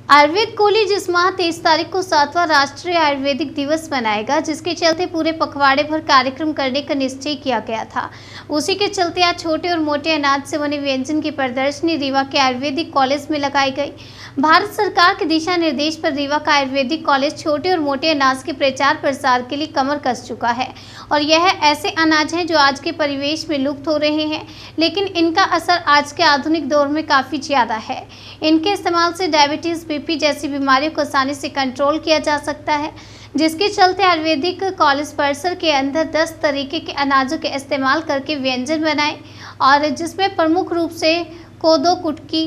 Ayurveda college इस माह 23 तारीख को 7वां राष्ट्रीय आयुर्वेदिक दिवस मनाएगा, जिसके चलते पूरे पखवाड़े भर कार्यक्रम करने का निश्चय किया गया था। उसी के चलते आज छोटे और मोटे अनाज से बने व्यंजन की प्रदर्शनी रीवा के आयुर्वेदिक कॉलेज में लगाई गई। भारत सरकार के दिशा निर्देश पर रीवा का आयुर्वेदिक कॉलेज छोटे और मोटे अनाज के प्रचार प्रसार के लिए कमर कस चुका है और यह ऐसे अनाज हैं जो आज के परिवेश में लुप्त हो रहे हैं, लेकिन इनका असर आज के आधुनिक दौर में काफ़ी ज़्यादा है। इनके इस्तेमाल से डायबिटीज़, बीपी जैसी बीमारियों को आसानी से कंट्रोल किया जा सकता है, जिसके चलते आयुर्वेदिक कॉलेज परिसर के अंदर 10 तरीके के अनाजों के इस्तेमाल करके व्यंजन बनाए और जिसमें प्रमुख रूप से कोदो, कुटकी,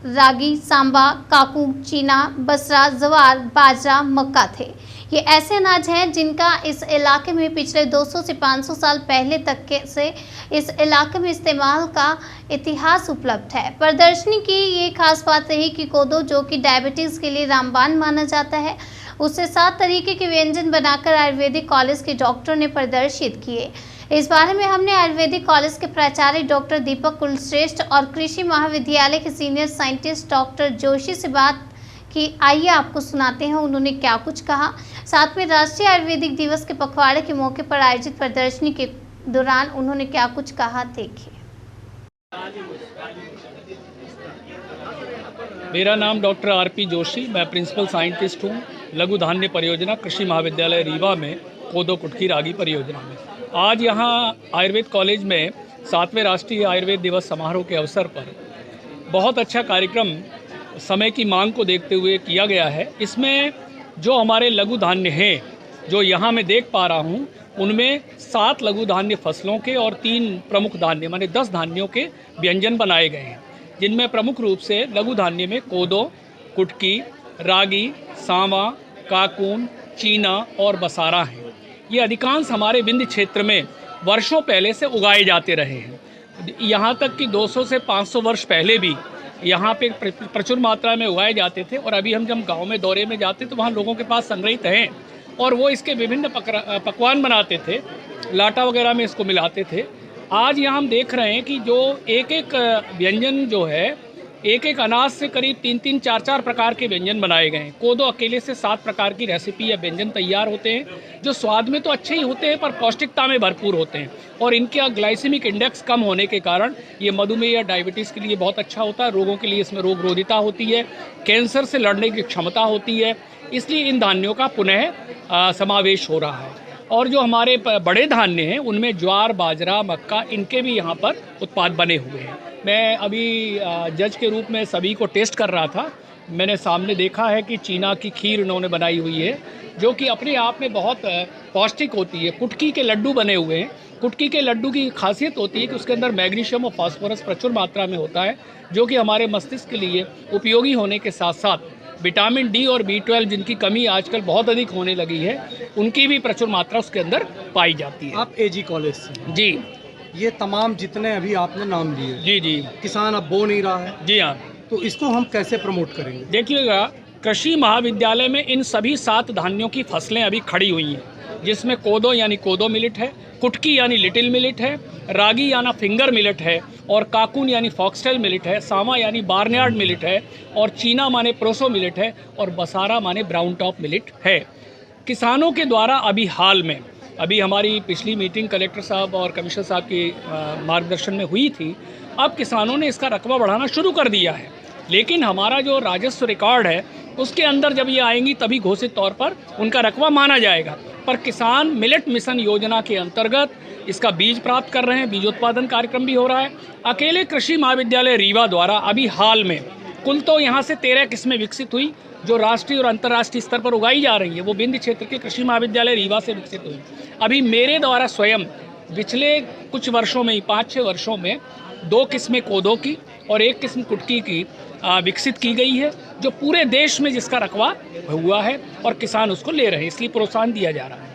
रागी, सांबा, काकू, चीना, बसरा, जवार, बाजरा, मक्का थे। ये ऐसे अनाज हैं जिनका इस इलाके में पिछले 200 से 500 साल पहले तक से इस इलाके में इस्तेमाल का इतिहास उपलब्ध है। प्रदर्शनी की ये खास बात रही कि कोदो, जो कि डायबिटीज़ के लिए रामबाण माना जाता है, उससे 7 तरीके के व्यंजन बनाकर आयुर्वेदिक कॉलेज के डॉक्टरों ने प्रदर्शित किए। इस बारे में हमने आयुर्वेदिक कॉलेज के प्राचार्य डॉक्टर दीपक कुलश्रेष्ठ और कृषि महाविद्यालय के सीनियर साइंटिस्ट डॉक्टर जोशी से बात की। आइए आपको सुनाते हैं उन्होंने क्या कुछ कहा। साथ में राष्ट्रीय आयुर्वेदिक दिवस के पखवाड़े के मौके पर आयोजित प्रदर्शनी के दौरान उन्होंने क्या कुछ कहा, देखिए। मेरा नाम डॉक्टर आरपी जोशी, मैं प्रिंसिपल साइंटिस्ट हूँ लघु धान्य परियोजना कृषि महाविद्यालय रीवा में, कोदो कुटकी रागी परियोजना में। आज यहाँ आयुर्वेद कॉलेज में 7वें राष्ट्रीय आयुर्वेद दिवस समारोह के अवसर पर बहुत अच्छा कार्यक्रम समय की मांग को देखते हुए किया गया है। इसमें जो हमारे लघु धान्य हैं, जो यहाँ मैं देख पा रहा हूँ, उनमें 7 लघु धान्य फसलों के और 3 प्रमुख धान्य माने 10 धान्यों के व्यंजन बनाए गए हैं, जिनमें प्रमुख रूप से लघु धान्य में कोदो, कुटकी, रागी, सांवा, काकून, चीना और बसारा हैं। ये अधिकांश हमारे विंध्य क्षेत्र में वर्षों पहले से उगाए जाते रहे हैं। यहाँ तक कि 200 से 500 वर्ष पहले भी यहाँ पे प्रचुर मात्रा में उगाए जाते थे और अभी हम जब गांव में दौरे में जाते तो वहाँ लोगों के पास संग्रहित हैं और वो इसके विभिन्न पकवान बनाते थे, लाटा वगैरह में इसको मिलाते थे। आज यहाँ हम देख रहे हैं कि जो एक एक व्यंजन जो है, एक एक अनाज से करीब 3-3, 4-4 प्रकार के व्यंजन बनाए गए हैं। कोदो अकेले से 7 प्रकार की रेसिपी या व्यंजन तैयार होते हैं, जो स्वाद में तो अच्छे ही होते हैं पर पौष्टिकता में भरपूर होते हैं और इनका ग्लाइसेमिक इंडेक्स कम होने के कारण ये मधुमेह या डायबिटीज़ के लिए बहुत अच्छा होता है। रोगों के लिए इसमें रोगरोधिता होती है, कैंसर से लड़ने की क्षमता होती है, इसलिए इन धान्यों का पुनः समावेश हो रहा है। और जो हमारे बड़े धान्य हैं उनमें ज्वार, बाजरा, मक्का, इनके भी यहाँ पर उत्पाद बने हुए हैं। मैं अभी जज के रूप में सभी को टेस्ट कर रहा था। मैंने सामने देखा है कि चीना की खीर उन्होंने बनाई हुई है, जो कि अपने आप में बहुत पौष्टिक होती है। कुटकी के लड्डू बने हुए हैं। कुटकी के लड्डू की खासियत होती है कि उसके अंदर मैग्नीशियम और फास्फोरस प्रचुर मात्रा में होता है, जो कि हमारे मस्तिष्क के लिए उपयोगी होने के साथ साथ विटामिन डी और B12 जिनकी कमी आजकल बहुत अधिक होने लगी है, उनकी भी प्रचुर मात्रा उसके अंदर पाई जाती है। आप एजी कॉलेज से? जी। ये तमाम जितने अभी आपने नाम लिए, जी जी, किसान अब बो नहीं रहा है, जी हाँ, तो इसको हम कैसे प्रमोट करेंगे? देखिएगा, कृषि महाविद्यालय में इन सभी 7 धान्यों की फसलें अभी खड़ी हुई हैं, जिसमें कोदो यानी कोदो मिलेट है, कुटकी यानी लिटिल मिलेट है, रागी यानी फिंगर मिलेट है और काकून यानी फॉक्सटेल मिलेट है, सामा यानी बार्नयार्ड मिलेट है और चीना माने प्रोसो मिलेट है और बसारा माने ब्राउन टॉप मिलेट है। किसानों के द्वारा अभी हाल में, अभी हमारी पिछली मीटिंग कलेक्टर साहब और कमिश्नर साहब की मार्गदर्शन में हुई थी, अब किसानों ने इसका रकबा बढ़ाना शुरू कर दिया है। लेकिन हमारा जो राजस्व रिकॉर्ड है उसके अंदर जब ये आएंगी तभी घोषित तौर पर उनका रकबा माना जाएगा। पर किसान मिलेट मिशन योजना के अंतर्गत इसका बीज प्राप्त कर रहे हैं, बीजोत्पादन कार्यक्रम भी हो रहा है। अकेले कृषि महाविद्यालय रीवा द्वारा अभी हाल में कुल तो यहाँ से 13 किस्में विकसित हुई जो राष्ट्रीय और अंतर्राष्ट्रीय स्तर पर उगाई जा रही है, वो विंध्य क्षेत्र के कृषि महाविद्यालय रीवा से विकसित हुई। अभी मेरे द्वारा स्वयं पिछले कुछ वर्षों में ही 5-6 वर्षों में 2 किस्में कोदो की और 1 किस्म कुटकी की विकसित की गई है, जो पूरे देश में जिसका रकबा हुआ है और किसान उसको ले रहे हैं, इसलिए प्रोत्साहन दिया जा रहा है।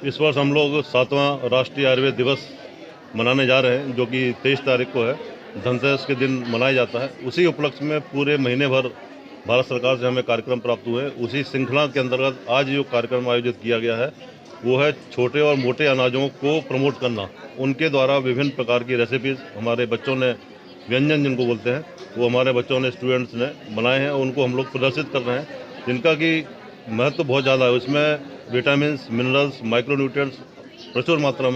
इस वर्ष हम लोग 7वां राष्ट्रीय आयुर्वेद दिवस मनाने जा रहे हैं, जो कि 23 तारीख को है, धनतेरस के दिन मनाया जाता है। उसी उपलक्ष्य में पूरे महीने भर भारत सरकार से हमें कार्यक्रम प्राप्त हुए। उसी श्रृंखला के अंतर्गत आज जो कार्यक्रम आयोजित किया गया है वो है छोटे और मोटे अनाजों को प्रमोट करना। उनके द्वारा विभिन्न प्रकार की रेसिपीज़ हमारे बच्चों ने व्यंजन जिनको बोलते हैं, वो हमारे बच्चों ने, स्टूडेंट्स ने बनाए हैं और उनको हम लोग प्रदर्शित कर रहे हैं, जिनका कि महत्व बहुत ज़्यादा है। उसमें विटामिन्स, मिनरल्स, माइक्रोन्यूट्रिएंट्स प्रचुर मात्रा में